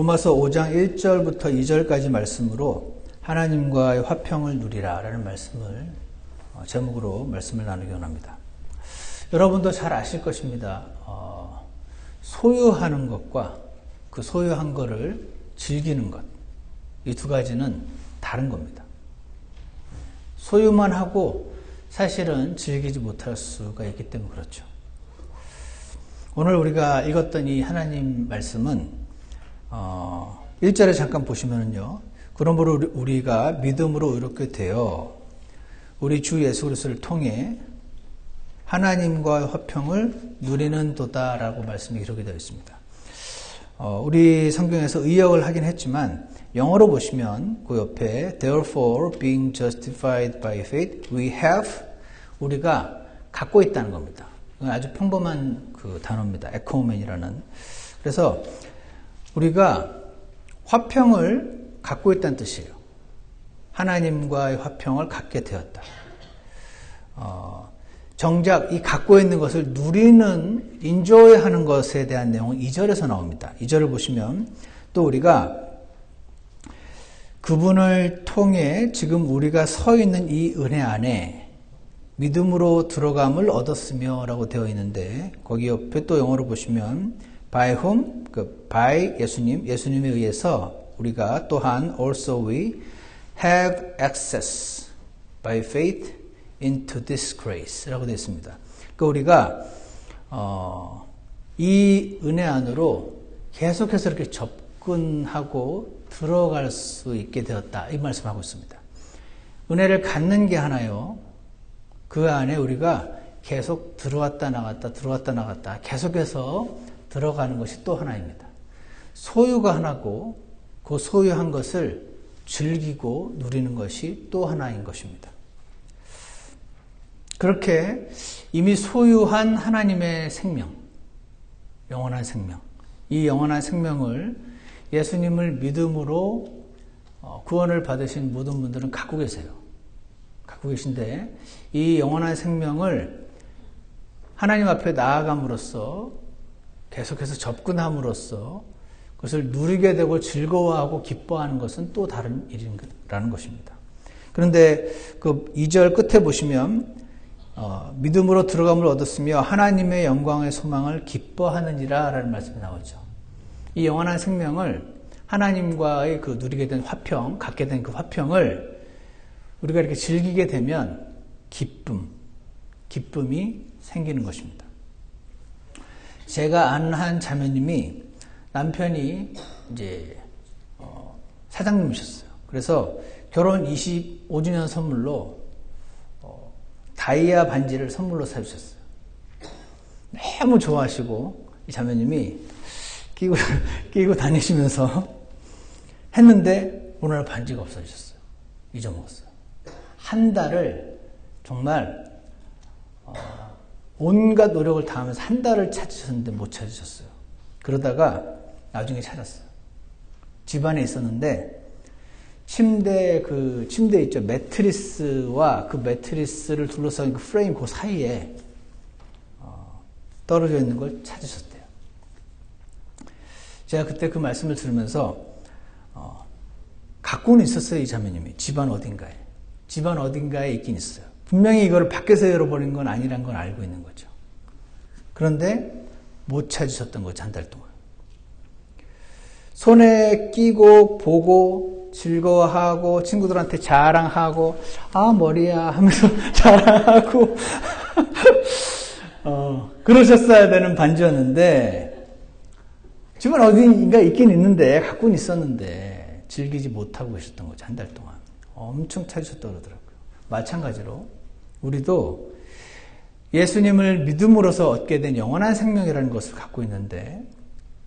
로마서 5장 1절부터 2절까지 말씀으로 하나님과의 화평을 누리라 라는 말씀을 제목으로 말씀을 나누기 원합니다. 여러분도 잘 아실 것입니다. 소유하는 것과 그 소유한 것을 즐기는 것, 이 두 가지는 다른 겁니다. 소유만 하고 사실은 즐기지 못할 수가 있기 때문에 그렇죠. 오늘 우리가 읽었던 이 하나님 말씀은 1절에 잠깐 보시면요, 그러므로 우리가 믿음으로 의롭게 되어 우리 주 예수 그리스도를 통해 하나님과의 화평을 누리는 도다라고 말씀이 기록이 되어 있습니다. 우리 성경에서 의역을 하긴 했지만 영어로 보시면 그 옆에 therefore being justified by faith we have, 우리가 갖고 있다는 겁니다. 아주 평범한 그 단어입니다. 에코우멘이라는. 그래서 우리가 화평을 갖고 있다는 뜻이에요. 하나님과의 화평을 갖게 되었다. 정작 이 갖고 있는 것을 누리는, 인조해하는 것에 대한 내용은 2절에서 나옵니다. 2절을 보시면 또 우리가 그분을 통해 지금 우리가 서 있는 이 은혜 안에 믿음으로 들어감을 얻었으며 라고 되어 있는데, 거기 옆에 또 영어로 보시면 by whom, by 예수님에 의해서 우리가 또한 also we have access by faith into this grace 라고 되어 있습니다. 그러니까 우리가 이 은혜 안으로 계속해서 이렇게 접근하고 들어갈 수 있게 되었다, 이 말씀하고 있습니다. 은혜를 갖는 게 하나요, 그 안에 우리가 계속 들어왔다 나갔다 계속해서 들어가는 것이 또 하나입니다. 소유가 하나고 그 소유한 것을 즐기고 누리는 것이 또 하나인 것입니다. 그렇게 이미 소유한 하나님의 생명, 영원한 생명, 이 영원한 생명을 예수님을 믿음으로 구원을 받으신 모든 분들은 갖고 계세요. 갖고 계신데 이 영원한 생명을 하나님 앞에 나아감으로써, 계속해서 접근함으로써 그것을 누리게 되고 즐거워하고 기뻐하는 것은 또 다른 일이라는 것입니다. 그런데 그 2절 끝에 보시면 믿음으로 들어감을 얻었으며 하나님의 영광의 소망을 기뻐하느니라 라는 말씀이 나오죠. 이 영원한 생명을, 하나님과의 그 누리게 된 화평, 갖게 된 그 화평을 우리가 이렇게 즐기게 되면 기쁨이 생기는 것입니다. 제가 아는 한 자매님이 남편이 이제 사장님이셨어요. 그래서 결혼 25주년 선물로 다이아 반지를 선물로 사주셨어요. 너무 좋아하시고 이 자매님이 끼고 다니시면서 했는데 어느 날 반지가 없어지셨어요. 잊어먹었어요. 한 달을 정말 온갖 노력을 다하면서 한 달을 찾으셨는데 못 찾으셨어요. 그러다가 나중에 찾았어요. 집안에 있었는데 침대 있죠. 매트리스와 그 매트리스를 둘러싸인 그 프레임 그 사이에 떨어져 있는 걸 찾으셨대요. 제가 그때 그 말씀을 들으면서 갖고는 있었어요. 이 자매님이 집안 어딘가에 있긴 있어요. 분명히 이걸 밖에서 열어버린 건 아니란 건 알고 있는 거죠. 그런데 못 찾으셨던 거죠. 한 달 동안. 손에 끼고 보고 즐거워하고 친구들한테 자랑하고 머리야 하면서 자랑하고 그러셨어야 되는 반지였는데 집안 어딘가 있긴 있는데 갖고는 있었는데 즐기지 못하고 계셨던 거죠. 한 달 동안. 엄청 찾으셨다고 그러더라고요. 마찬가지로 우리도 예수님을 믿음으로써 얻게 된 영원한 생명이라는 것을 갖고 있는데,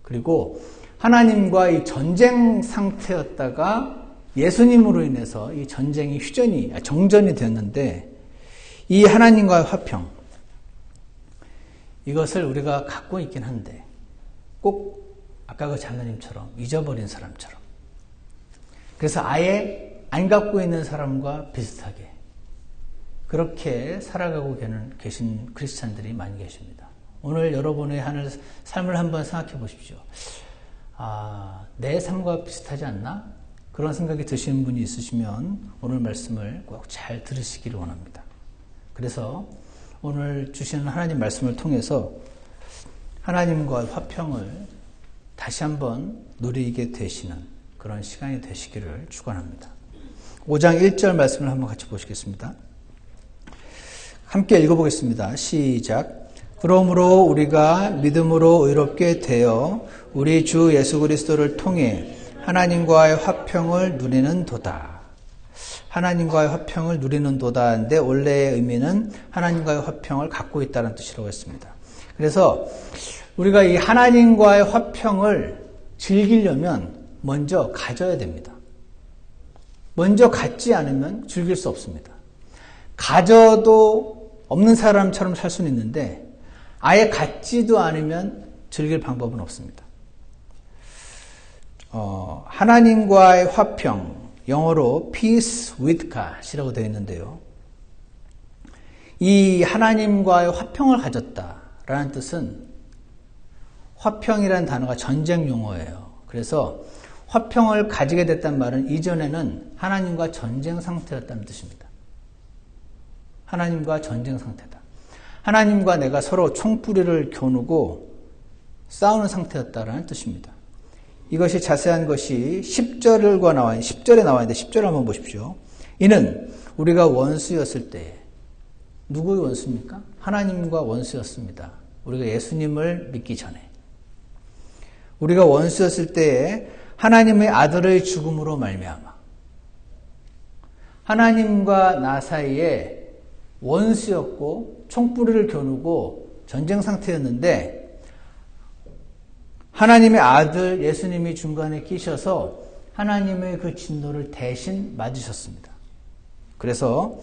그리고 하나님과 이 전쟁 상태였다가 예수님으로 인해서 이 전쟁이 정전이 되었는데, 이 하나님과의 화평, 이것을 우리가 갖고 있긴 한데 꼭 아까 그 자매님처럼 잊어버린 사람처럼, 그래서 아예 안 갖고 있는 사람과 비슷하게 그렇게 살아가고 계신 크리스찬들이 많이 계십니다. 오늘 여러분의 삶을 한번 생각해 보십시오. 내 삶과 비슷하지 않나? 그런 생각이 드시는 분이 있으시면 오늘 말씀을 꼭 잘 들으시기를 원합니다. 그래서 오늘 주시는 하나님 말씀을 통해서 하나님과 화평을 다시 한번 누리게 되시는 그런 시간이 되시기를 축원합니다. 5장 1절 말씀을 한번 같이 보시겠습니다. 함께 읽어보겠습니다. 시작. 그러므로 우리가 믿음으로 의롭게 되어 우리 주 예수 그리스도를 통해 하나님과의 화평을 누리는 도다. 하나님과의 화평을 누리는 도다인데 원래의 의미는 하나님과의 화평을 갖고 있다는 뜻이라고 했습니다. 그래서 우리가 이 하나님과의 화평을 즐기려면 먼저 가져야 됩니다. 먼저 갖지 않으면 즐길 수 없습니다. 가져도 없는 사람처럼 살 수는 있는데 아예 갖지도 않으면 즐길 방법은 없습니다. 하나님과의 화평, 영어로 peace with God이라고 되어 있는데요. 이 하나님과의 화평을 가졌다라는 뜻은 화평이라는 단어가 전쟁 용어예요. 그래서 화평을 가지게 됐단 말은 이전에는 하나님과 전쟁 상태였다는 뜻입니다. 하나님과 전쟁 상태다. 하나님과 내가 서로 총뿌리를 겨누고 싸우는 상태였다라는 뜻입니다. 이것이 자세한 것이 10절에 나와 있는데 10절 한번 보십시오. 이는 우리가 원수였을 때에 누구의 원수입니까? 하나님과 원수였습니다. 우리가 예수님을 믿기 전에 우리가 원수였을 때에 하나님의 아들의 죽음으로 말미암아 하나님과 나 사이에 원수였고 총뿌리를 겨누고 전쟁 상태였는데 하나님의 아들 예수님이 중간에 끼셔서 하나님의 그 진노를 대신 맞으셨습니다. 그래서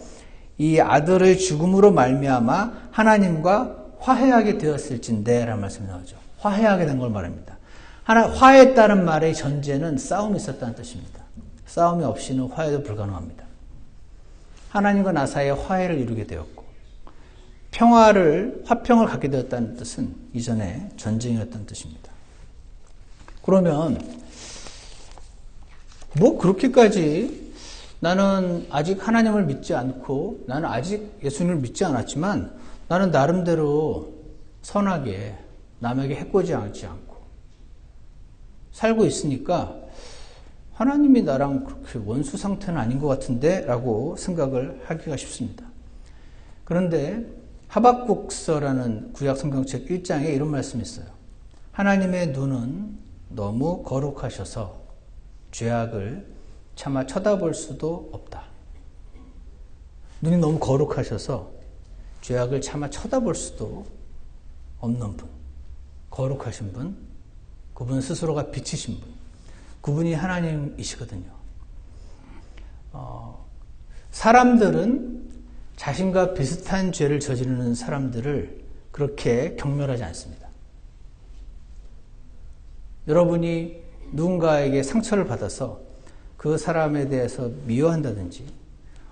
이 아들의 죽음으로 말미암아 하나님과 화해하게 되었을진데 라는 말씀이 나오죠. 화해하게 된 걸 말합니다. 화해했다는 말의 전제는 싸움이 있었다는 뜻입니다. 싸움이 없이는 화해도 불가능합니다. 하나님과 나 사이에 화해를 이루게 되었고 화평을 갖게 되었다는 뜻은 이전에 전쟁이었다는 뜻입니다. 그러면 그렇게까지 나는 아직 하나님을 믿지 않고 나는 아직 예수님을 믿지 않았지만 나는 나름대로 선하게 남에게 해코지 않지 않고 살고 있으니까 하나님이 나랑 그렇게 원수 상태는 아닌 것 같은데 라고 생각을 하기가 쉽습니다. 그런데 하박국서라는 구약 성경책 1장에 이런 말씀이 있어요. 하나님의 눈은 너무 거룩하셔서 죄악을 차마 쳐다볼 수도 없다. 눈이 너무 거룩하셔서 죄악을 차마 쳐다볼 수도 없는 분, 거룩하신 분, 그분 스스로가 빛이신 분, 그분이 하나님이시거든요. 사람들은 자신과 비슷한 죄를 저지르는 사람들을 그렇게 경멸하지 않습니다. 여러분이 누군가에게 상처를 받아서 그 사람에 대해서 미워한다든지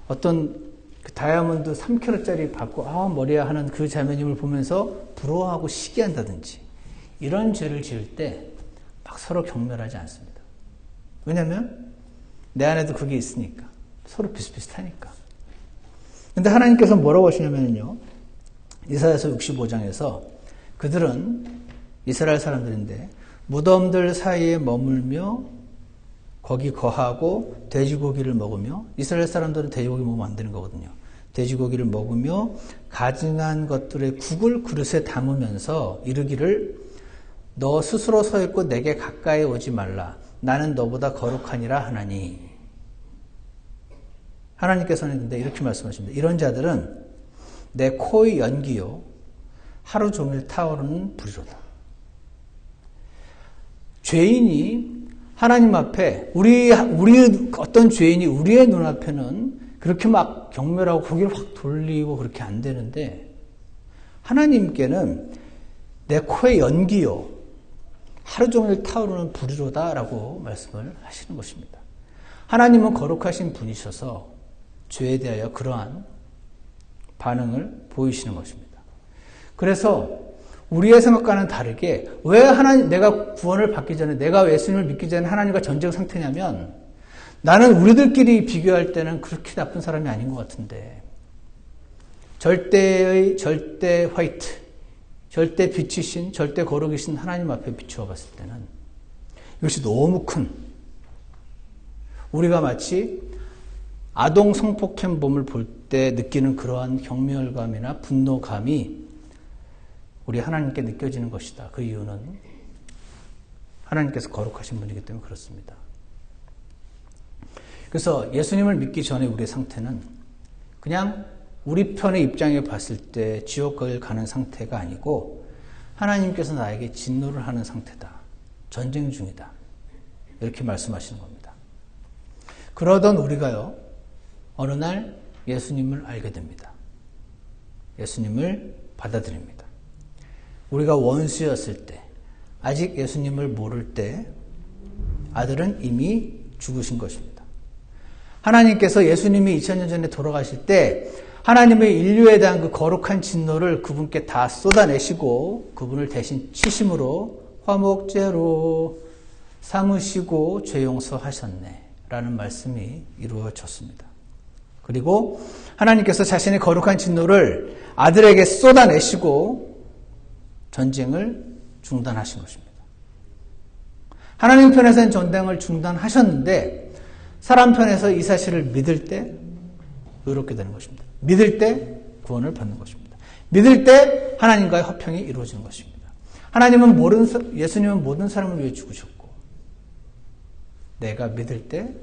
어떤 다이아몬드 3kg짜리 받고 머리야 하는 그 자매님을 보면서 부러워하고 시기한다든지 이런 죄를 지을 때 막 서로 경멸하지 않습니다. 왜냐하면 내 안에도 그게 있으니까 서로 비슷비슷하니까. 근데 하나님께서 뭐라고 하시냐면요. 이사야서 65장에서 그들은 이스라엘 사람들인데 무덤들 사이에 머물며 거기 거하고 돼지고기를 먹으며 이스라엘 사람들은 돼지고기 먹으면 안 되는 거거든요. 돼지고기를 먹으며 가증한 것들의 국을 그릇에 담으면서 이르기를 너 스스로 서 있고 내게 가까이 오지 말라. 나는 너보다 거룩하니라 하나니. 하나님께서는 근데 이렇게 말씀하십니다. 이런 자들은 내 코의 연기요 하루 종일 타오르는 불이로다. 죄인이 하나님 앞에 우리 어떤 죄인이 우리의 눈앞에는 그렇게 막 경멸하고 고개를 확 돌리고 그렇게 안 되는데 하나님께는 내 코의 연기요 하루 종일 타오르는 불이로다라고 말씀을 하시는 것입니다. 하나님은 거룩하신 분이셔서 죄에 대하여 그러한 반응을 보이시는 것입니다. 그래서 우리의 생각과는 다르게 왜 하나님, 내가 구원을 받기 전에, 내가 예수님을 믿기 전에 하나님과 전쟁 상태냐면 나는 우리들끼리 비교할 때는 그렇게 나쁜 사람이 아닌 것 같은데 절대 화이트, 절대 빛이신, 절대 거룩이신 하나님 앞에 비추어 봤을 때는 이것이 너무 큰, 우리가 마치 아동 성폭행범을 볼 때 느끼는 그러한 경멸감이나 분노감이 우리 하나님께 느껴지는 것이다. 그 이유는 하나님께서 거룩하신 분이기 때문에 그렇습니다. 그래서 예수님을 믿기 전에 우리의 상태는 그냥 우리 편의 입장에 봤을 때 지옥을 가는 상태가 아니고 하나님께서 나에게 진노를 하는 상태다. 전쟁 중이다. 이렇게 말씀하시는 겁니다. 그러던 우리가요, 어느 날 예수님을 알게 됩니다. 예수님을 받아들입니다. 우리가 원수였을 때, 아직 예수님을 모를 때 아들은 이미 죽으신 것입니다. 하나님께서 예수님이 2000년 전에 돌아가실 때 하나님의 인류에 대한 그 거룩한 진노를 그분께 다 쏟아내시고 그분을 대신 치심으로 화목제로 삼으시고 죄 용서하셨네 라는 말씀이 이루어졌습니다. 그리고 하나님께서 자신의 거룩한 진노를 아들에게 쏟아내시고 전쟁을 중단하신 것입니다. 하나님 편에서는 전쟁을 중단하셨는데 사람 편에서 이 사실을 믿을 때 의롭게 되는 것입니다. 믿을 때 구원을 받는 것입니다. 믿을 때 하나님과의 화평이 이루어지는 것입니다. 예수님은 모든 사람을 위해 죽으셨고 내가 믿을 때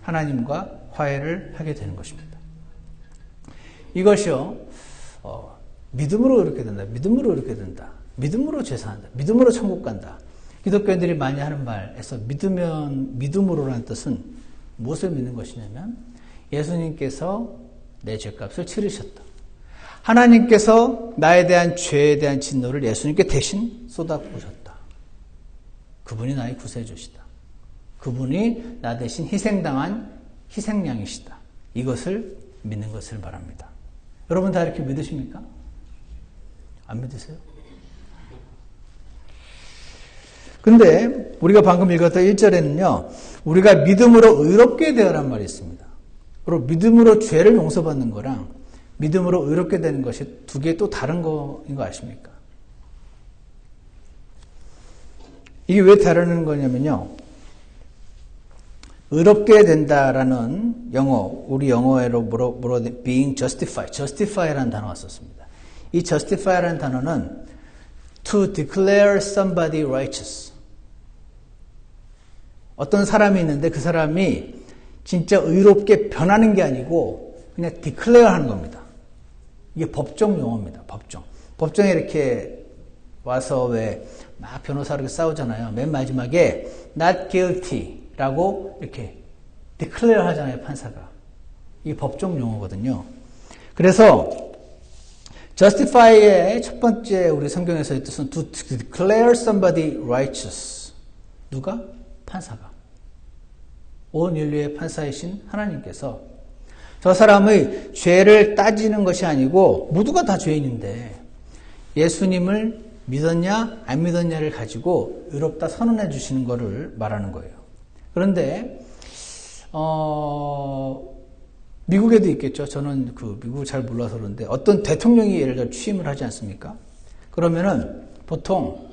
하나님과 화해를 하게 되는 것입니다. 이것이요, 믿음으로 이렇게 된다. 믿음으로 이렇게 된다. 믿음으로 제사한다. 믿음으로 천국 간다. 기독교인들이 많이 하는 말에서 믿음으로라는 뜻은 무엇을 믿는 것이냐면 예수님께서 내 죄값을 치르셨다. 하나님께서 나에 대한 죄에 대한 진노를 예수님께 대신 쏟아부으셨다. 그분이 나의 구세주시다. 그분이 나 대신 희생당한 희생양이시다. 이것을 믿는 것을 말합니다. 여러분 다 이렇게 믿으십니까? 안 믿으세요? 근데 우리가 방금 읽었던 1절에는요. 우리가 믿음으로 의롭게 되어란 말이 있습니다. 그리고 믿음으로 죄를 용서받는 거랑 믿음으로 의롭게 되는 것이 두 개 또 다른 거인 거 아십니까? 이게 왜 다른 거냐면요. 의롭게 된다라는 우리 영어로 being justify라는 단어가 썼습니다. 이 justify라는 단어는 to declare somebody righteous. 어떤 사람이 있는데 그 사람이 진짜 의롭게 변하는 게 아니고 그냥 declare 하는 겁니다. 이게 법정 용어입니다. 법정에 이렇게 와서 왜 막 변호사로 싸우잖아요. 맨 마지막에 not guilty 라고 이렇게 declare 하잖아요, 판사가. 이게 법정 용어거든요. 그래서 justify의 첫 번째 우리 성경에서의 뜻은 to declare somebody righteous. 누가? 판사가. 온 인류의 판사이신 하나님께서 저 사람의 죄를 따지는 것이 아니고 모두가 다 죄인인데 예수님을 믿었냐 안 믿었냐를 가지고 의롭다 선언해 주시는 것을 말하는 거예요. 그런데 미국에도 있겠죠. 저는 미국을 잘 몰라서 그런데 어떤 대통령이 예를 들어 취임을 하지 않습니까? 그러면은 보통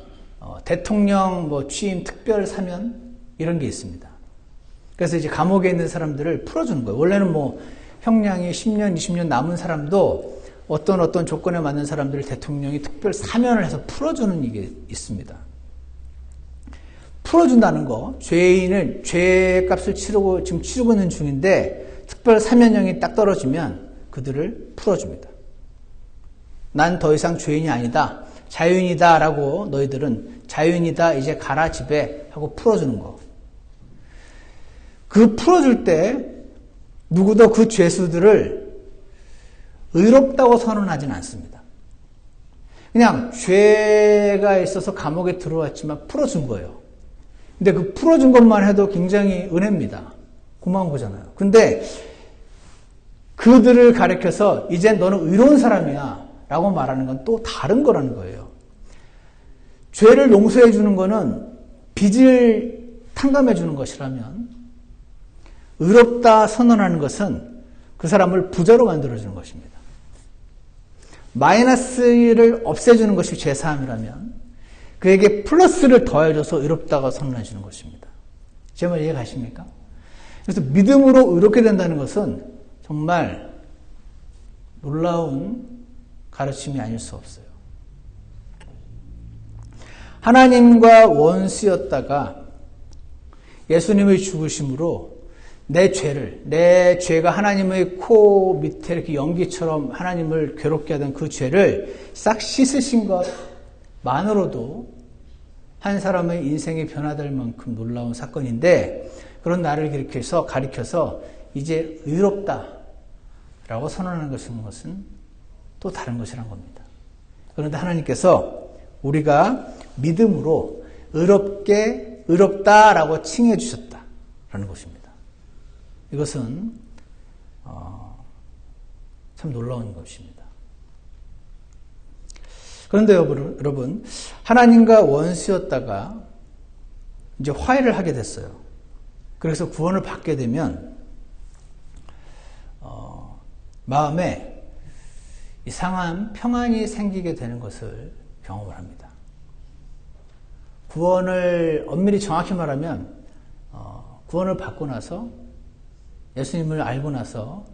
대통령 취임 특별 사면 이런 게 있습니다. 그래서 이제 감옥에 있는 사람들을 풀어주는 거예요. 원래는 형량이 10년, 20년 남은 사람도 어떤 조건에 맞는 사람들을 대통령이 특별 사면을 해서 풀어주는 이게 있습니다. 풀어준다는 거, 죄인을 죄값을 지금 치르고 있는 중인데 특별 사면형이 딱 떨어지면 그들을 풀어줍니다. 난 더 이상 죄인이 아니다, 자유인이다 라고 너희들은 자유인이다 이제 가라 집에 하고 풀어주는 거. 그 풀어줄 때 누구도 그 죄수들을 의롭다고 선언하지는 않습니다. 그냥 죄가 있어서 감옥에 들어왔지만 풀어준 거예요. 근데 그 풀어준 것만 해도 굉장히 은혜입니다. 고마운 거잖아요. 근데 그들을 가리켜서 이제 너는 의로운 사람이야 라고 말하는 건 또 다른 거라는 거예요. 죄를 용서해 주는 거는 빚을 탕감해 주는 것이라면 의롭다 선언하는 것은 그 사람을 부자로 만들어 주는 것입니다. 마이너스를 없애주는 것이 죄사함이라면 그에게 플러스를 더해줘서 의롭다고 선언해 주는 것입니다. 제 말 이해 가십니까? 그래서 믿음으로 의롭게 된다는 것은 정말 놀라운 가르침이 아닐 수 없어요. 하나님과 원수였다가 예수님의 죽으심으로 내 죄가 하나님의 코 밑에 이렇게 연기처럼 하나님을 괴롭게 하던 그 죄를 싹 씻으신 것만으로도 한 사람의 인생이 변화될 만큼 놀라운 사건인데, 그런 나를 가리켜서 이제 의롭다라고 선언하는 것은 또 다른 것이란 겁니다. 그런데 하나님께서 우리가 믿음으로 의롭다라고 칭해 주셨다라는 것입니다. 이것은 참 놀라운 것입니다. 그런데 여러분, 하나님과 원수였다가 이제 화해를 하게 됐어요. 그래서 구원을 받게 되면 마음에 이상한 평안이 생기게 되는 것을 경험을 합니다. 구원을 엄밀히 정확히 말하면 구원을 받고 나서 예수님을 알고 나서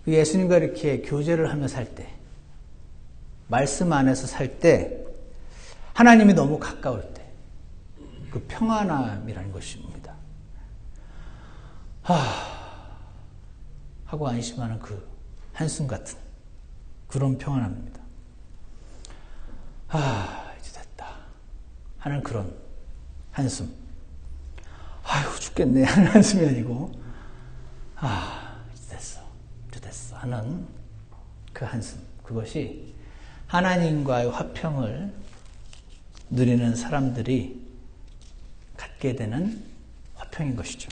그 예수님과 이렇게 교제를 하며 살 때, 말씀 안에서 살 때 하나님이 너무 가까울 때 그 평안함이라는 것입니다. 하고 안심하는 그 한숨 같은 그런 평안함입니다. 이제 됐다 하는 그런 한숨. 아이고 죽겠네 하는 한숨이 아니고 이제 됐어 하는 그 한숨. 그것이 하나님과의 화평을 누리는 사람들이 갖게 되는 화평인 것이죠.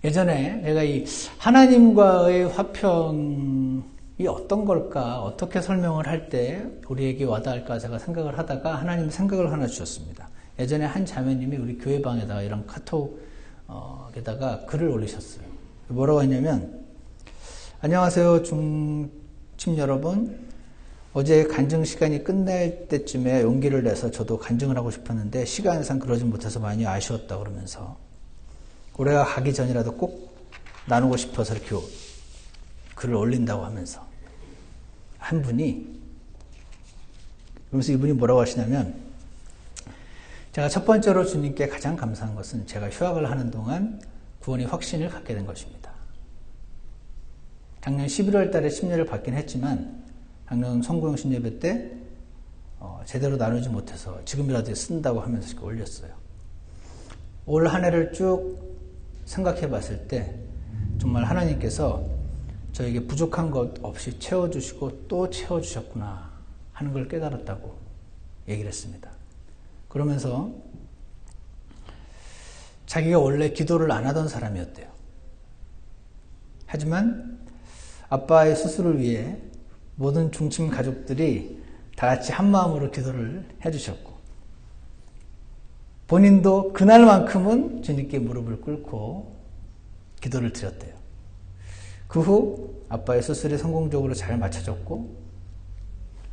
예전에 내가 이 하나님과의 화평이 어떤 걸까, 어떻게 설명을 할 때 우리에게 와닿을까 제가 생각을 하다가 하나님 생각을 하나 주셨습니다. 예전에 한 자매님이 우리 교회방에다가 이런 카톡에다가 글을 올리셨어요. 뭐라고 했냐면, 안녕하세요 중침 여러분, 어제 간증 시간이 끝날 때쯤에 용기를 내서 저도 간증을 하고 싶었는데 시간상 그러지 못해서 많이 아쉬웠다 그러면서 올해가 가기 전이라도 꼭 나누고 싶어서 이렇게 글을 올린다고 하면서 한 분이, 그러면서 이분이 뭐라고 하시냐면, 제가 첫 번째로 주님께 가장 감사한 것은 제가 휴학을 하는 동안 구원의 확신을 갖게 된 것입니다. 작년 11월 달에 심려를 받긴 했지만 작년 성구영신 예배 때 제대로 나누지 못해서 지금이라도 쓴다고 하면서 이렇게 올렸어요. 올 한 해를 쭉 생각해 봤을 때 정말 하나님께서 저에게 부족한 것 없이 채워주시고 또 채워주셨구나 하는 걸 깨달았다고 얘기를 했습니다. 그러면서 자기가 원래 기도를 안 하던 사람이었대요. 하지만 아빠의 수술을 위해 모든 중심 가족들이 다 같이 한 마음으로 기도를 해주셨고, 본인도 그날만큼은 주님께 무릎을 꿇고 기도를 드렸대요. 그 후 아빠의 수술이 성공적으로 잘 마쳐졌고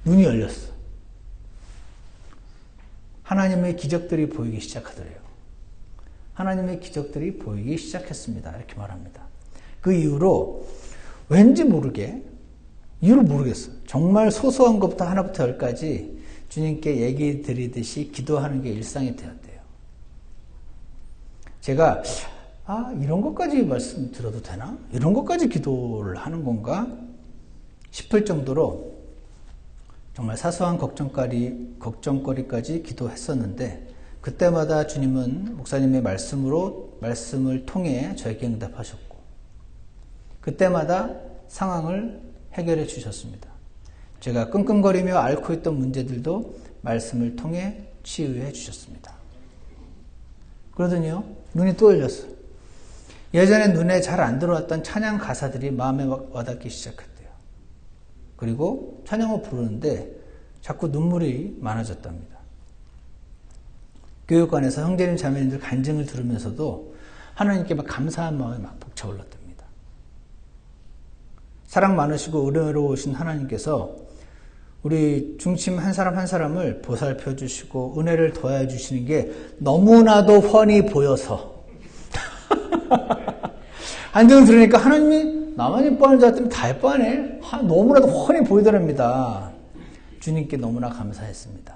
눈이 열렸어. 하나님의 기적들이 보이기 시작하더래요. 하나님의 기적들이 보이기 시작했습니다. 이렇게 말합니다. 그 이후로 왠지 모르게, 이유를 모르겠어요. 정말 소소한 것부터 하나부터 열까지 주님께 얘기 드리듯이 기도하는 게 일상이 되었대요. 제가 이런 것까지 말씀 드려도 되나? 이런 것까지 기도를 하는 건가? 싶을 정도로 정말 사소한 걱정거리까지 기도했었는데, 그때마다 주님은 목사님의 말씀을 통해 저에게 응답하셨고, 그때마다 상황을 해결해 주셨습니다. 제가 끙끙거리며 앓고 있던 문제들도 말씀을 통해 치유해 주셨습니다. 그러더니요, 눈이 또 열렸어요. 예전에 눈에 잘 안 들어왔던 찬양 가사들이 마음에 와닿기 시작했대요. 그리고 찬양을 부르는데 자꾸 눈물이 많아졌답니다. 교육관에서 형제님 자매님들 간증을 들으면서도 하나님께 막 감사한 마음이 막 벅차올랐답니다. 사랑 많으시고 은혜로우신 하나님께서 우리 중심 한 사람 한 사람을 보살펴 주시고 은혜를 더해 주시는 게 너무나도 훤히 보여서 간증을 들으니까 하나님이 나만 예뻐하는 줄 알았더니 다 예뻐하네. 너무나도 훤히 보이더랍니다. 주님께 너무나 감사했습니다.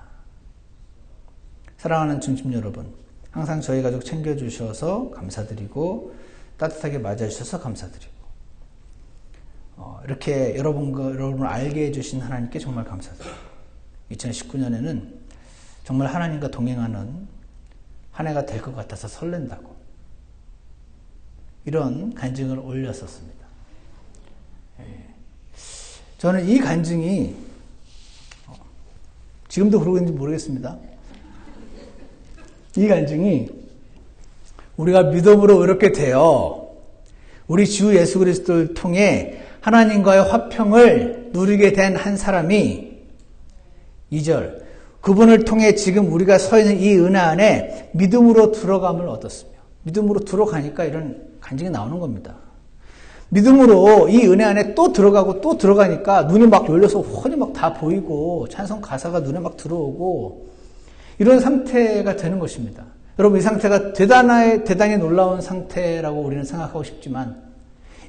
사랑하는 중심 여러분, 항상 저희 가족 챙겨주셔서 감사드리고 따뜻하게 맞아주셔서 감사드리고 이렇게 여러분을 알게 해주신 하나님께 정말 감사드립니다. 2019년에는 정말 하나님과 동행하는 한 해가 될 것 같아서 설렌다고 이런 간증을 올렸었습니다. 저는 이 간증이 지금도 그러고 있는지 모르겠습니다. 이 간증이 우리가 믿음으로 이렇게 되어 우리 주 예수 그리스도를 통해 하나님과의 화평을 누리게 된 한 사람이 2절 그분을 통해 지금 우리가 서 있는 이 은혜 안에 믿음으로 들어감을 얻었으며 믿음으로 들어가니까 이런 간증이 나오는 겁니다. 믿음으로 이 은혜 안에 또 들어가고 또 들어가니까 눈이 막 열려서 훤히 막 다 보이고 찬송 가사가 눈에 막 들어오고 이런 상태가 되는 것입니다. 여러분 이 상태가 대단히 놀라운 상태라고 우리는 생각하고 싶지만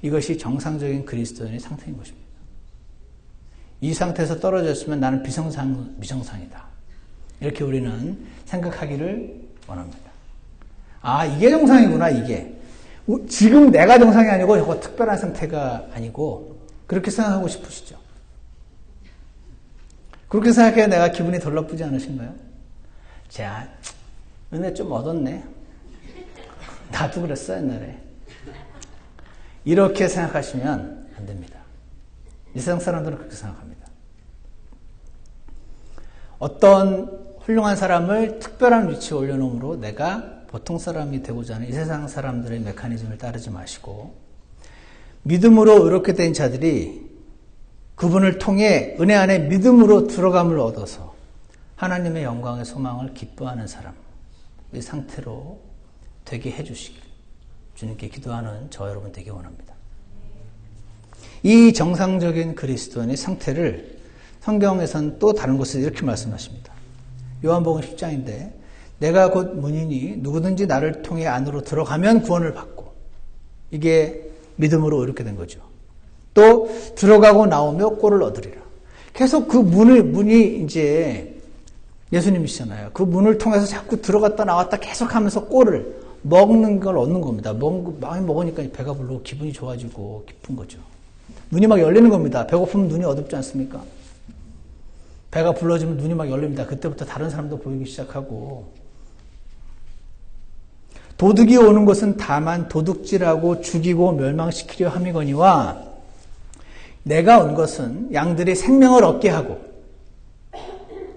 이것이 정상적인 그리스도인의 상태인 것입니다. 이 상태에서 떨어졌으면 나는 미정상이다. 이렇게 우리는 생각하기를 원합니다. 이게 정상이구나 이게. 지금 내가 정상이 아니고 이거 특별한 상태가 아니고 그렇게 생각하고 싶으시죠? 그렇게 생각해야 내가 기분이 덜 나쁘지 않으신가요? 자, 은혜 좀 얻었네. 나도 그랬어 옛날에. 이렇게 생각하시면 안 됩니다. 이 세상 사람들은 그렇게 생각합니다. 어떤 훌륭한 사람을 특별한 위치에 올려놓음으로 내가 보통 사람이 되고자 하는 이 세상 사람들의 메커니즘을 따르지 마시고 믿음으로 이렇게 된 자들이 그분을 통해 은혜 안에 믿음으로 들어감을 얻어서 하나님의 영광의 소망을 기뻐하는 사람 이 상태로 되게 해주시길 주님께 기도하는 저 여러분 되기 원합니다. 이 정상적인 그리스도인의 상태를 성경에서는 또 다른 곳에서 이렇게 말씀하십니다. 요한복음 10장인데 내가 곧 문이니 누구든지 나를 통해 안으로 들어가면 구원을 받고 이게 믿음으로 이렇게 된 거죠. 또 들어가고 나오며 꼴을 얻으리라. 계속 그 문이 이제 예수님이시잖아요. 그 문을 통해서 자꾸 들어갔다 나왔다 계속하면서 꼴을 먹는 걸 얻는 겁니다. 많이 먹으니까 배가 부르고 기분이 좋아지고 기쁜 거죠. 눈이 막 열리는 겁니다. 배고프면 눈이 어둡지 않습니까? 배가 불러지면 눈이 막 열립니다. 그때부터 다른 사람도 보이기 시작하고 도둑이 오는 것은 다만 도둑질하고 죽이고 멸망시키려 함이거니와 내가 온 것은 양들이 생명을 얻게 하고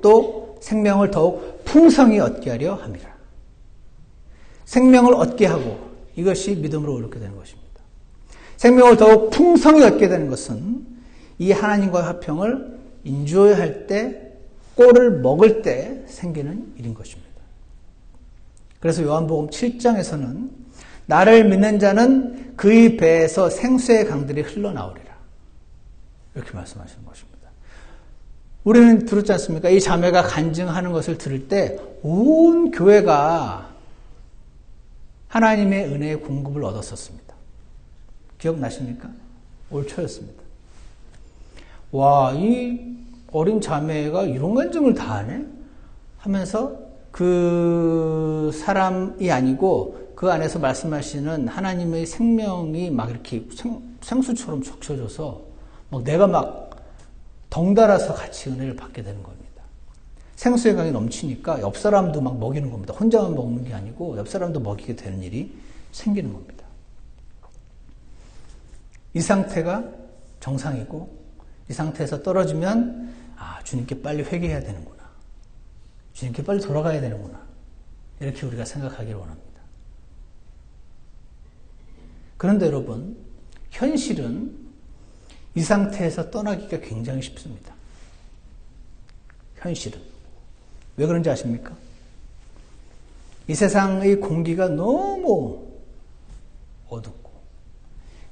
또 생명을 더욱 풍성히 얻게 하려 함이라. 생명을 얻게 하고 이것이 믿음으로 이렇게 되는 것입니다. 생명을 더욱 풍성히 얻게 되는 것은 이 하나님과의 화평을 인조할 때 꼴을 먹을 때 생기는 일인 것입니다. 그래서 요한복음 7장에서는 나를 믿는 자는 그의 배에서 생수의 강들이 흘러나오리라. 이렇게 말씀하시는 것입니다. 우리는 들었지 않습니까? 이 자매가 간증하는 것을 들을 때 온 교회가 하나님의 은혜의 공급을 얻었었습니다. 기억나십니까? 올 초였습니다. 와, 이 어린 자매가 이런 간증을 다 하네? 하면서 그 사람이 아니고 그 안에서 말씀하시는 하나님의 생명이 막 이렇게 생수처럼 적셔져서 막 내가 막 덩달아서 같이 은혜를 받게 되는 겁니다. 생수의 강이 넘치니까 옆 사람도 막 먹이는 겁니다. 혼자만 먹는 게 아니고 옆 사람도 먹이게 되는 일이 생기는 겁니다. 이 상태가 정상이고 이 상태에서 떨어지면 주님께 빨리 회개해야 되는구나. 주님께 빨리 돌아가야 되는구나. 이렇게 우리가 생각하기를 원합니다. 그런데 여러분, 현실은 이 상태에서 떠나기가 굉장히 쉽습니다. 현실은. 왜 그런지 아십니까? 이 세상의 공기가 너무 어둡고,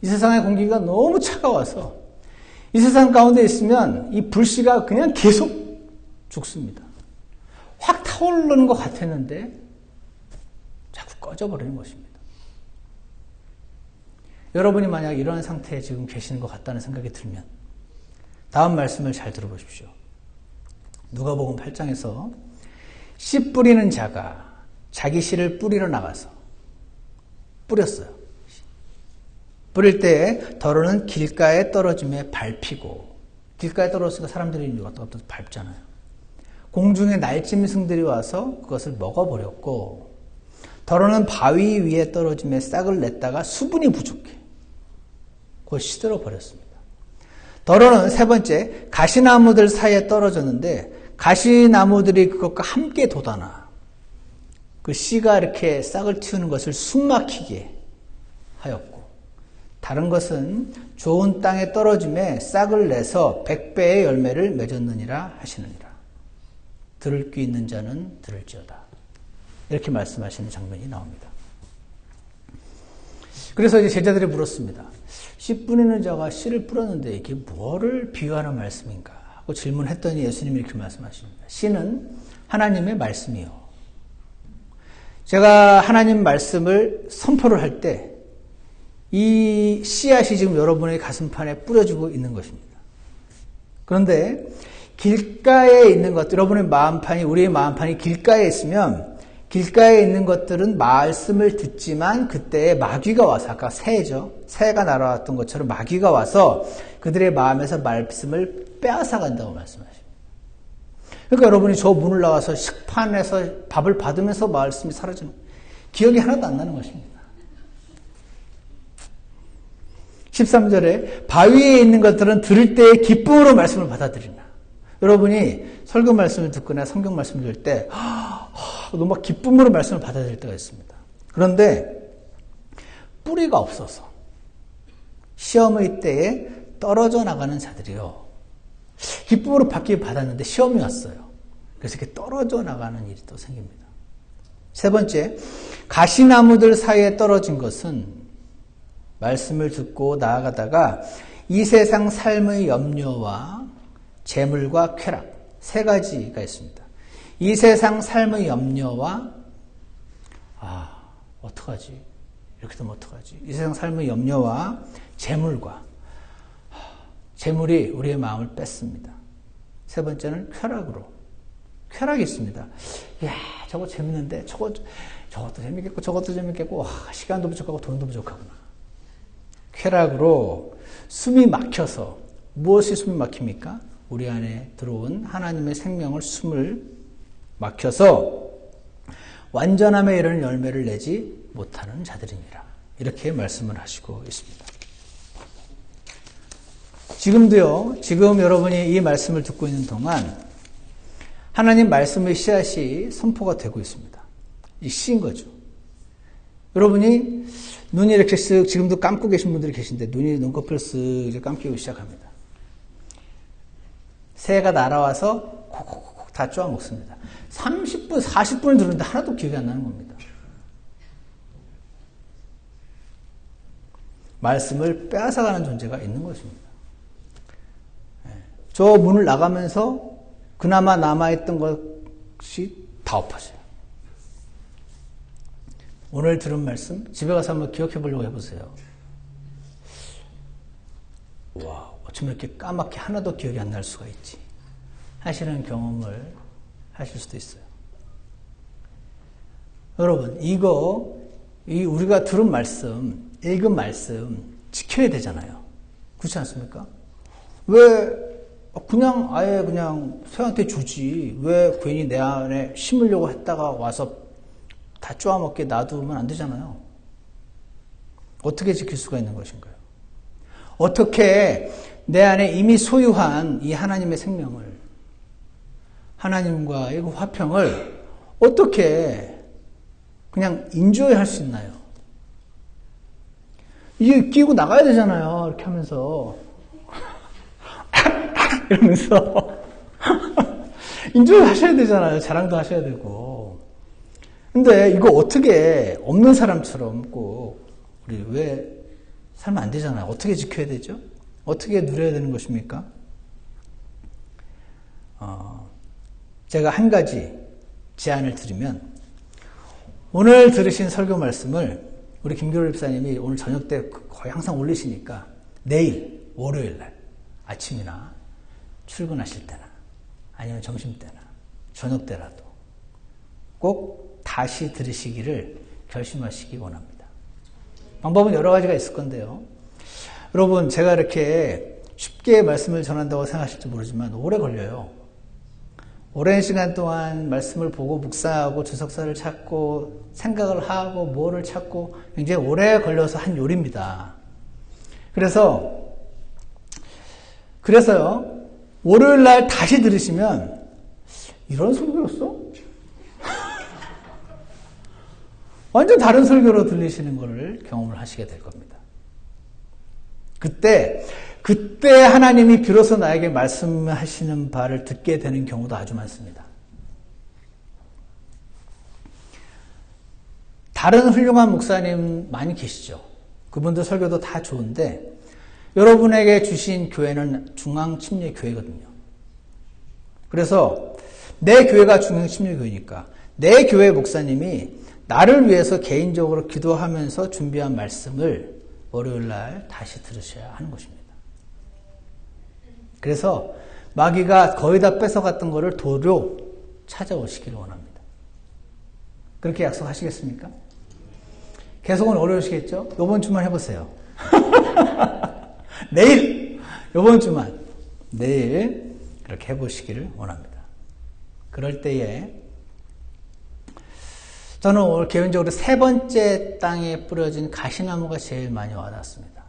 이 세상의 공기가 너무 차가워서, 이 세상 가운데 있으면 이 불씨가 그냥 계속 죽습니다. 확 타오르는 것 같았는데, 자꾸 꺼져버리는 것입니다. 여러분이 만약 이런 상태에 지금 계시는 것 같다는 생각이 들면, 다음 말씀을 잘 들어보십시오. 누가복음 8장에서 씨 뿌리는 자가 자기 씨를 뿌리러 나가서 뿌렸어요. 뿌릴 때 더러는 길가에 떨어짐에 밟히고, 길가에 떨어졌으니까 사람들이 왔다 갔다 밟잖아요. 공중에 날짐승들이 와서 그것을 먹어버렸고, 더러는 바위 위에 떨어짐에 싹을 냈다가 수분이 부족해 그걸 시들어 버렸습니다. 더러는 세 번째, 가시나무들 사이에 떨어졌는데 가시나무들이 그것과 함께 돋아나 그 씨가 이렇게 싹을 틔우는 것을 숨막히게 하였고, 다른 것은 좋은 땅에 떨어짐에 싹을 내서 100배의 열매를 맺었느니라 하시느니라. 들을 귀 있는 자는 들을지어다. 이렇게 말씀하시는 장면이 나옵니다. 그래서 이제 제자들이 물었습니다. 씨 뿌리는 자가 씨를 뿌렸는데 이게 뭐를 비유하는 말씀인가 하고 질문했더니 예수님이 이렇게 말씀하십니다. 씨는 하나님의 말씀이요. 제가 하나님 말씀을 선포를 할 때 이 씨앗이 지금 여러분의 가슴판에 뿌려지고 있는 것입니다. 그런데 길가에 있는 것, 여러분의 마음판이, 우리의 마음판이 길가에 있으면 길가에 있는 것들은 말씀을 듣지만 그때에 마귀가 와서, 아까 새죠. 새가 날아왔던 것처럼 마귀가 와서 그들의 마음에서 말씀을 빼앗아간다고 말씀하십니다. 그러니까 여러분이 저 문을 나가서 식판에서 밥을 받으면서 말씀이 사라지는, 기억이 하나도 안 나는 것입니다. 13절에 바위에 있는 것들은 들을 때의 기쁨으로 말씀을 받아들이나. 여러분이 설교 말씀을 듣거나 성경 말씀을 들을 때 너무 막 기쁨으로 말씀을 받아들일 때가 있습니다. 그런데 뿌리가 없어서 시험의 때에 떨어져 나가는 자들이요, 기쁨으로 받기 받았는데 시험이 왔어요. 그래서 이렇게 떨어져 나가는 일이 또 생깁니다. 세 번째, 가시나무들 사이에 떨어진 것은 말씀을 듣고 나아가다가 이 세상 삶의 염려와 재물과 쾌락, 세 가지가 있습니다. 이 세상 삶의 염려와, 어떡하지? 이렇게 되면 어떡하지? 이 세상 삶의 염려와 재물과, 재물이 우리의 마음을 뺐습니다. 세 번째는 쾌락이 있습니다. 이야, 저거 재밌는데, 저것도 재밌겠고, 저것도 재밌겠고, 시간도 부족하고 돈도 부족하구나. 쾌락으로 숨이 막혀서, 무엇이 숨이 막힙니까? 우리 안에 들어온 하나님의 생명을 숨을 막혀서 완전함에 이르는 열매를 내지 못하는 자들이니라. 이렇게 말씀을 하시고 있습니다. 지금도요, 지금 여러분이 이 말씀을 듣고 있는 동안 하나님 말씀의 씨앗이 선포가 되고 있습니다. 이 씨인 거죠. 여러분이 눈이 이렇게 쓱, 지금도 감고 계신 분들이 계신데 눈꺼풀 쓱 이제 감기고 시작합니다. 새가 날아와서 콕콕콕 다 쪼아 먹습니다. 30분, 40분을 들었는데 하나도 기억이 안 나는 겁니다. 말씀을 빼앗아가는 존재가 있는 것입니다. 저 문을 나가면서 그나마 남아있던 것이 다 엎어져요. 오늘 들은 말씀 집에 가서 한번 기억해 보려고 해보세요. 와, 어쩜 이렇게 까맣게 하나도 기억이 안 날 수가 있지 하시는 경험을 하실 수도 있어요. 여러분, 우리가 들은 말씀, 읽은 말씀 지켜야 되잖아요. 그렇지 않습니까? 왜 아예 그냥 새한테 주지, 왜 괜히 내 안에 심으려고 했다가 와서 다 쪼아먹게 놔두면 안 되잖아요. 어떻게 지킬 수가 있는 것인가요? 어떻게 내 안에 이미 소유한 이 하나님의 생명을, 하나님과의 그 화평을 어떻게 그냥 인조할 수 있나요? 이게 끼고 나가야 되잖아요. 이렇게 하면서 이러면서 인정하셔야 되잖아요. 자랑도 하셔야 되고. 근데 이거 어떻게 없는 사람처럼 꼭 우리 왜 살면 안 되잖아요. 어떻게 지켜야 되죠? 어떻게 누려야 되는 것입니까? 제가 한 가지 제안을 드리면 오늘 들으신 설교 말씀을 우리 김교를 집사님이 오늘 저녁 때 거의 항상 올리시니까 내일 월요일 날 아침이나 출근하실 때나 아니면 점심때나 저녁 때라도 꼭 다시 들으시기를 결심하시기 원합니다. 방법은 여러 가지가 있을 건데요. 여러분, 제가 이렇게 쉽게 말씀을 전한다고 생각하실지 모르지만 오래 걸려요. 오랜 시간 동안 말씀을 보고 묵상하고 주석사를 찾고 생각을 하고 뭐를 찾고 굉장히 오래 걸려서 한 요리입니다. 그래서요, 월요일 날 다시 들으시면 이런 설교였어? 완전 다른 설교로 들리시는 것을 경험을 하시게 될 겁니다. 그때 하나님이 비로소 나에게 말씀하시는 바를 듣게 되는 경우도 아주 많습니다. 다른 훌륭한 목사님 많이 계시죠. 그분들 설교도 다 좋은데 여러분에게 주신 교회는 중앙침례교회거든요. 그래서 내 교회가 중앙침례교회니까 내 교회 목사님이 나를 위해서 개인적으로 기도하면서 준비한 말씀을 월요일 날 다시 들으셔야 하는 것입니다. 그래서 마귀가 거의 다 뺏어갔던 것을 도로 찾아오시기를 원합니다. 그렇게 약속하시겠습니까? 계속은 어려우시겠죠? 이번 주만 해보세요. 내일! 이번 주만 내일 그렇게 해보시기를 원합니다. 그럴 때에 저는 오늘 개인적으로 세 번째 땅에 뿌려진 가시나무가 제일 많이 와닿았습니다.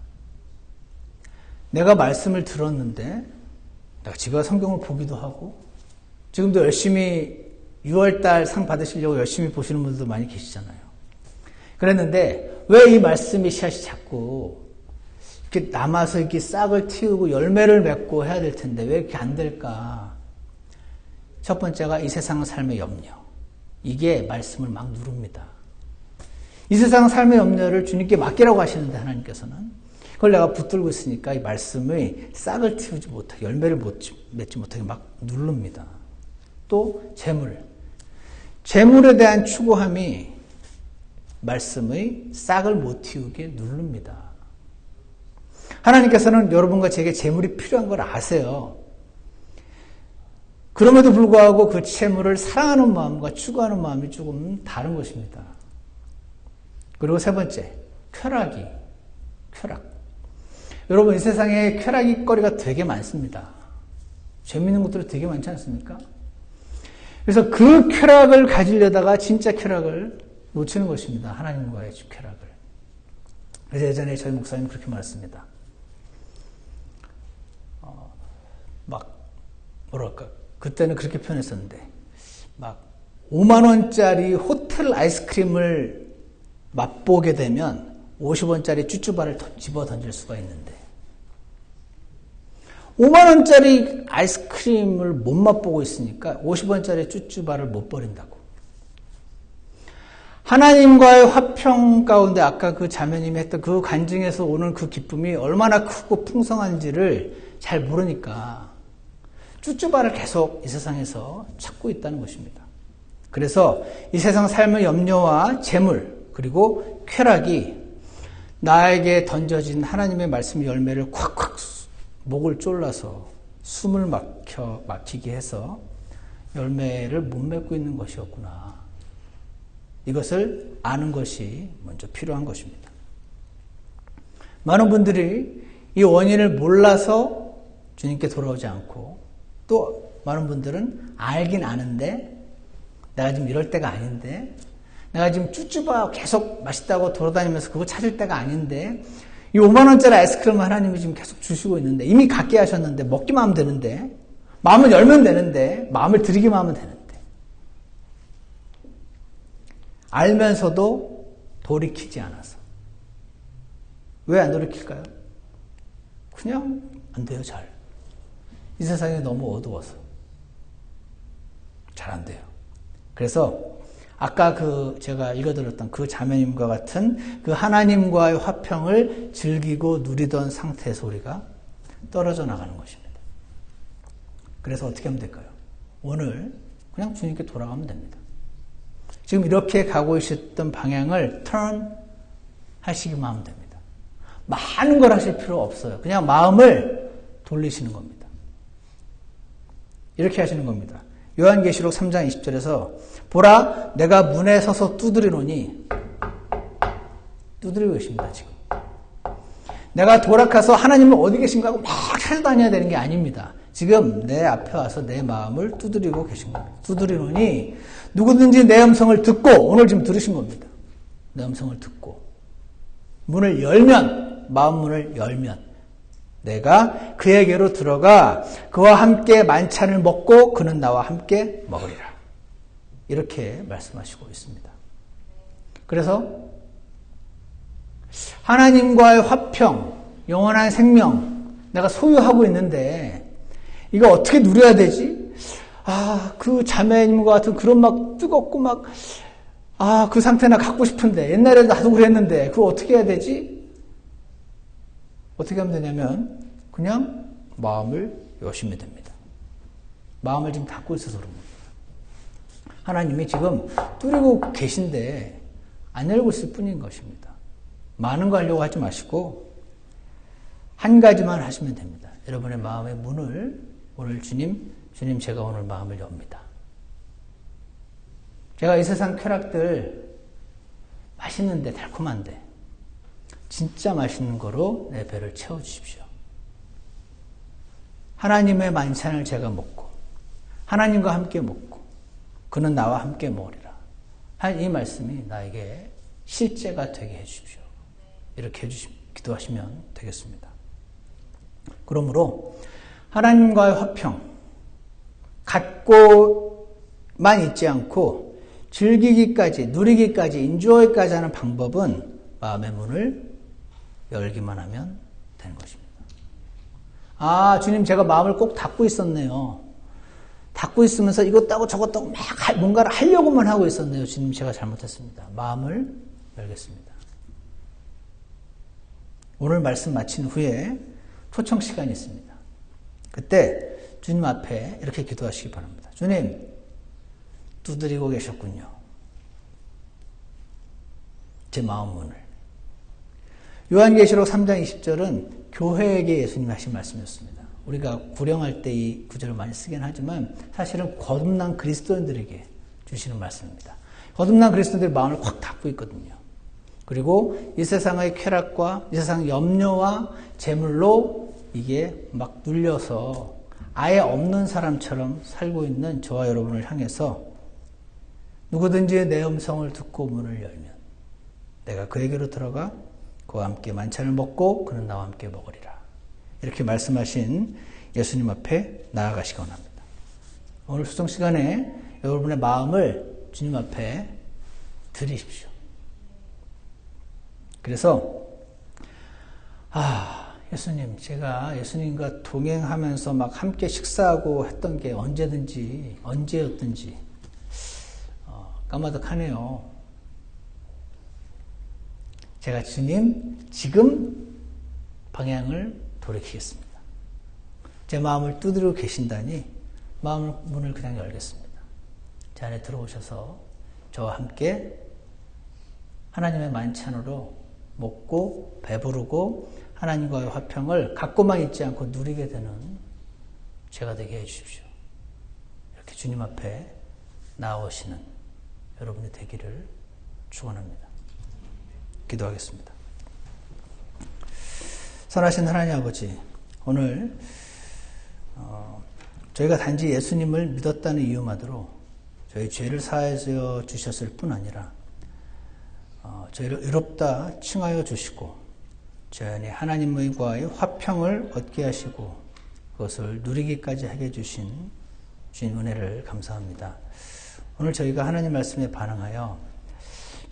내가 말씀을 들었는데 내가 집에 성경을 보기도 하고 지금도 열심히 6월달 상 받으시려고 열심히 보시는 분들도 많이 계시잖아요. 그랬는데 왜 이 말씀이 씨앗이 자꾸 이렇게 남아서 이렇게 싹을 틔우고 열매를 맺고 해야 될 텐데 왜 이렇게 안 될까? 첫 번째가 이 세상 삶의 염려. 이게 말씀을 막 누릅니다. 이 세상 삶의 염려를 주님께 맡기라고 하시는데 하나님께서는 그걸 내가 붙들고 있으니까 이 말씀의 싹을 틔우지 못하게 열매를 맺지 못하게 막 누릅니다. 또 재물에 대한 추구함이 말씀의 싹을 못 틔우게 누릅니다. 하나님께서는 여러분과 제게 재물이 필요한 걸 아세요. 그럼에도 불구하고 그 재물을 사랑하는 마음과 추구하는 마음이 조금 다른 것입니다. 그리고 세 번째, 쾌락. 여러분, 이 세상에 쾌락이 거리가 되게 많습니다. 재밌는 것들이 되게 많지 않습니까? 그래서 그 쾌락을 가지려다가 진짜 쾌락을 놓치는 것입니다. 하나님과의 쾌락을. 그래서 예전에 저희 목사님 그렇게 말했습니다. 그때는 그렇게 표현했었는데, 5만원짜리 호텔 아이스크림을 맛보게 되면 50원짜리 쭈쭈바를 집어 던질 수가 있는데, 5만원짜리 아이스크림을 못 맛보고 있으니까 50원짜리 쭈쭈바를 못 버린다고. 하나님과의 화평 가운데 아까 그 자매님이 했던 그 간증에서 오는 그 기쁨이 얼마나 크고 풍성한지를 잘 모르니까 쭈쭈바를 계속 이 세상에서 찾고 있다는 것입니다. 그래서 이 세상 삶의 염려와 재물 그리고 쾌락이 나에게 던져진 하나님의 말씀 열매를 콱콱 목을 졸라서 숨을 막히게 해서 열매를 못 맺고 있는 것이었구나. 이것을 아는 것이 먼저 필요한 것입니다. 많은 분들이 이 원인을 몰라서 주님께 돌아오지 않고 또 많은 분들은 알긴 아는데 내가 지금 이럴 때가 아닌데 내가 지금 쭈쭈바 계속 맛있다고 돌아다니면서 그거 찾을 때가 아닌데 이 5만원짜리 아이스크림 하나님이 지금 계속 주시고 있는데 이미 갖게 하셨는데 먹기만 하면 되는데 마음을 열면 되는데 마음을 들이기만 하면 되는데 알면서도 돌이키지 않아서 왜 안 돌이킬까요? 그냥 안 돼요. 잘 이 세상이 너무 어두워서 잘 안 돼요. 그래서 아까 제가 읽어드렸던 그 자매님과 같은 그 하나님과의 화평을 즐기고 누리던 상태에서 우리가 떨어져 나가는 것입니다. 그래서 어떻게 하면 될까요? 오늘 그냥 주님께 돌아가면 됩니다. 지금 이렇게 가고 있었던 방향을 turn 하시기만 하면 됩니다. 많은 걸 하실 필요 없어요. 그냥 마음을 돌리시는 겁니다. 이렇게 하시는 겁니다. 요한계시록 3장 20절에서 보라 내가 문에 서서 두드리노니 두드리고 계십니다. 지금 내가 돌아가서 하나님은 어디 계신가 하고 막 찾아다녀야 되는 게 아닙니다. 지금 내 앞에 와서 내 마음을 두드리고 계신 겁니다. 두드리노니 누구든지 내 음성을 듣고 오늘 지금 들으신 겁니다. 내 음성을 듣고 문을 열면 마음 문을 열면 내가 그에게로 들어가 그와 함께 만찬을 먹고 그는 나와 함께 먹으리라. 이렇게 말씀하시고 있습니다. 그래서 하나님과의 화평, 영원한 생명 내가 소유하고 있는데 이거 어떻게 누려야 되지? 그 자매님과 같은 그런 막 뜨겁고 막 그 상태 나 갖고 싶은데 옛날에 나도 그랬는데 그거 어떻게 해야 되지? 어떻게 하면 되냐면 그냥 마음을 여시면 됩니다. 마음을 지금 닫고 있어서 그런 겁니다. 하나님이 지금 뚫리고 계신데 안 열고 있을 뿐인 것입니다. 많은 거 하려고 하지 마시고 한 가지만 하시면 됩니다. 여러분의 마음의 문을 오늘 주님 제가 오늘 마음을 엽니다. 제가 이 세상 쾌락들 맛있는데 달콤한데 진짜 맛있는 거로 내 배를 채워주십시오. 하나님의 만찬을 제가 먹고 하나님과 함께 먹고 그는 나와 함께 먹으리라. 이 말씀이 나에게 실제가 되게 해주십시오. 이렇게 기도하시면 되겠습니다. 그러므로 하나님과의 화평 갖고만 있지 않고 즐기기까지 누리기까지 인조이까지 하는 방법은 마음의 문을 열기만 하면 되는 것입니다. 주님 제가 마음을 꼭 닫고 있었네요. 닫고 있으면서 이것도 하고 저것도 하고 막 뭔가를 하려고만 하고 있었네요. 주님 제가 잘못했습니다. 마음을 열겠습니다. 오늘 말씀 마친 후에 초청 시간이 있습니다. 그때 주님 앞에 이렇게 기도하시기 바랍니다. 주님 두드리고 계셨군요. 제 마음 문을. 요한계시록 3장 20절은 교회에게 예수님이 하신 말씀이었습니다. 우리가 구령할 때 이 구절을 많이 쓰긴 하지만 사실은 거듭난 그리스도인들에게 주시는 말씀입니다. 거듭난 그리스도인들의 마음을 확 닫고 있거든요. 그리고 이 세상의 쾌락과 이 세상의 염려와 재물로 이게 막 눌려서 아예 없는 사람처럼 살고 있는 저와 여러분을 향해서 누구든지 내 음성을 듣고 문을 열면 내가 그에게로 들어가 그와 함께 만찬을 먹고 그는 나와 함께 먹으리라. 이렇게 말씀하신 예수님 앞에 나아가시기 원합니다. 오늘 수송 시간에 여러분의 마음을 주님 앞에 드리십시오. 그래서 예수님 제가 예수님과 동행하면서 막 함께 식사하고 했던 게 언제였든지 까마득하네요. 제가 주님 지금 방향을 돌이키겠습니다. 제 마음을 두드리고 계신다니 마음의 문을 그냥 열겠습니다. 제 안에 들어오셔서 저와 함께 하나님의 만찬으로 먹고 배부르고 하나님과의 화평을 갖고만 있지 않고 누리게 되는 제가 되게 해주십시오. 이렇게 주님 앞에 나오시는 여러분이 되기를 축원합니다. 기도하겠습니다. 선하신 하나님 아버지, 오늘 저희가 단지 예수님을 믿었다는 이유만으로 저희 죄를 사하여 주셨을 뿐 아니라 저희를 의롭다 칭하여 주시고 저희 안에 하나님과의 화평을 얻게 하시고 그것을 누리기까지 하게 해주신 주님 은혜를 감사합니다. 오늘 저희가 하나님 말씀에 반응하여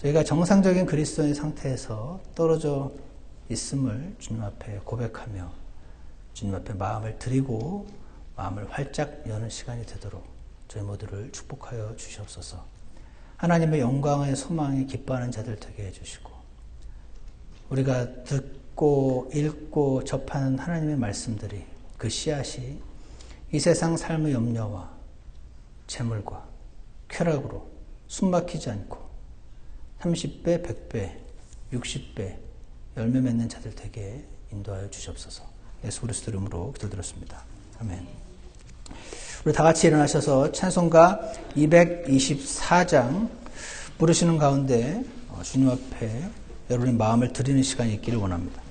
저희가 정상적인 그리스도인 상태에서 떨어져 있음을 주님 앞에 고백하며 주님 앞에 마음을 드리고 마음을 활짝 여는 시간이 되도록 저희 모두를 축복하여 주시옵소서. 하나님의 영광의 소망에 기뻐하는 자들 되게 해주시고, 우리가 듣고 읽고 접하는 하나님의 말씀들이, 그 씨앗이 이 세상 삶의 염려와 재물과 쾌락으로 숨막히지 않고 30배, 100배, 60배 열매 맺는 자들 되게 인도하여 주시옵소서. 예수 그리스도 이름으로 기도드렸습니다. 아멘. 우리 다 같이 일어나셔서 찬송가 224장 부르시는 가운데 주님 앞에 여러분의 마음을 드리는 시간이 있기를 원합니다.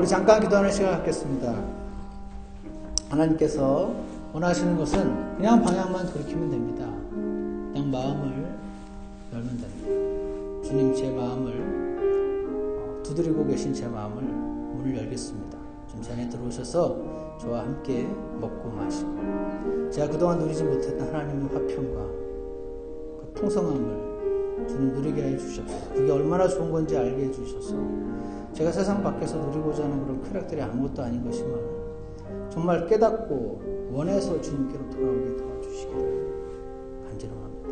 잠깐 기도하는 시간 갖겠습니다. 하나님께서 원하시는 것은 그냥 방향만 돌이키면 됩니다. 그냥 마음을 열면 됩니다. 주님, 제 마음을 두드리고 계신 제 마음을 문을 열겠습니다. 좀 제 안에 들어오셔서 저와 함께 먹고 마시고, 제가 그동안 누리지 못했던 하나님의 화평과 그 풍성함을 주님 누리게 해 주셨어요. 그게 얼마나 좋은 건지 알게 해 주셔서 제가 세상 밖에서 누리고자 하는 그런 쾌락들이 아무것도 아닌 것임을 정말 깨닫고 원해서 주님께로 돌아오게 도와주시기를 간절합니다.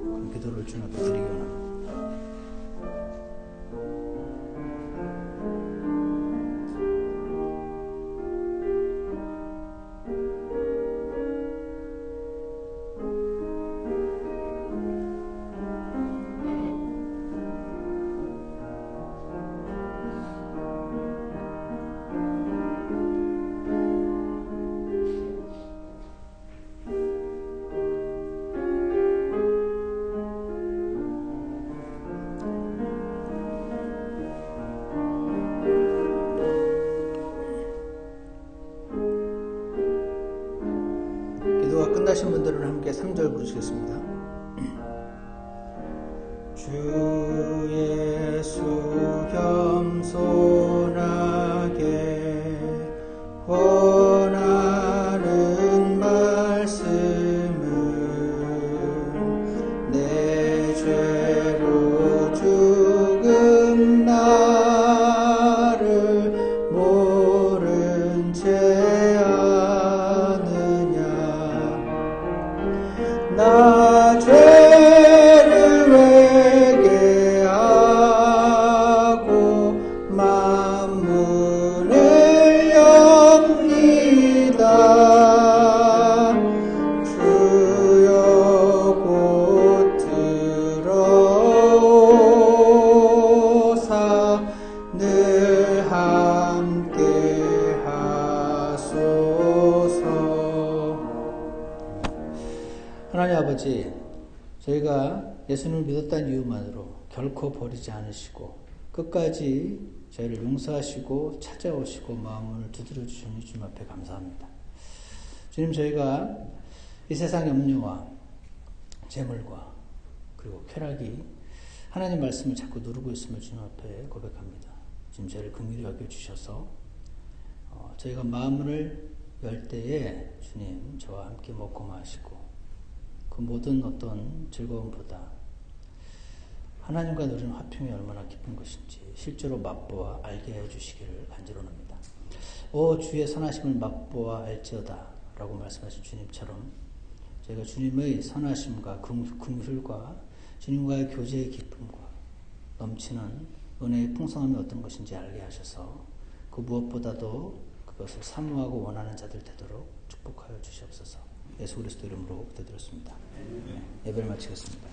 그런 기도를 주님 앞에 드리기 원합니다. 끝나신 분들은 함께 3절 부르시겠습니다. 주 예수 겸손하게 원하는 말씀은 내 죄로 죽은 나를 모른 채 나 죄를 회개하고 만문을 엽니다. 주여 곧 들어오사 늘 함께 하소서. 하나님 아버지, 저희가 예수님을 믿었다는 이유만으로 결코 버리지 않으시고 끝까지 저희를 용서하시고 찾아오시고 마음을 두드려 주시니 주님 앞에 감사합니다. 주님, 저희가 이 세상 염려와 재물과 그리고 쾌락이 하나님 말씀을 자꾸 누르고 있음을 주님 앞에 고백합니다. 지금 저희를 긍휼히 여겨주셔서 저희가 마음을 열 때에 주님 저와 함께 먹고 마시고 그 모든 어떤 즐거움보다 하나님과 누리는 화평이 얼마나 깊은 것인지 실제로 맛보아 알게 해주시기를 간절합니다. 오 주의 선하심을 맛보아 알지어다 라고 말씀하신 주님처럼 저희가 주님의 선하심과 긍휼과 주님과의 교제의 기쁨과 넘치는 은혜의 풍성함이 어떤 것인지 알게 하셔서 그 무엇보다도 그것을 사모하고 원하는 자들 되도록 축복하여 주시옵소서. 예수 그리스도 이름으로 기도드렸습니다. 예배를 마치겠습니다.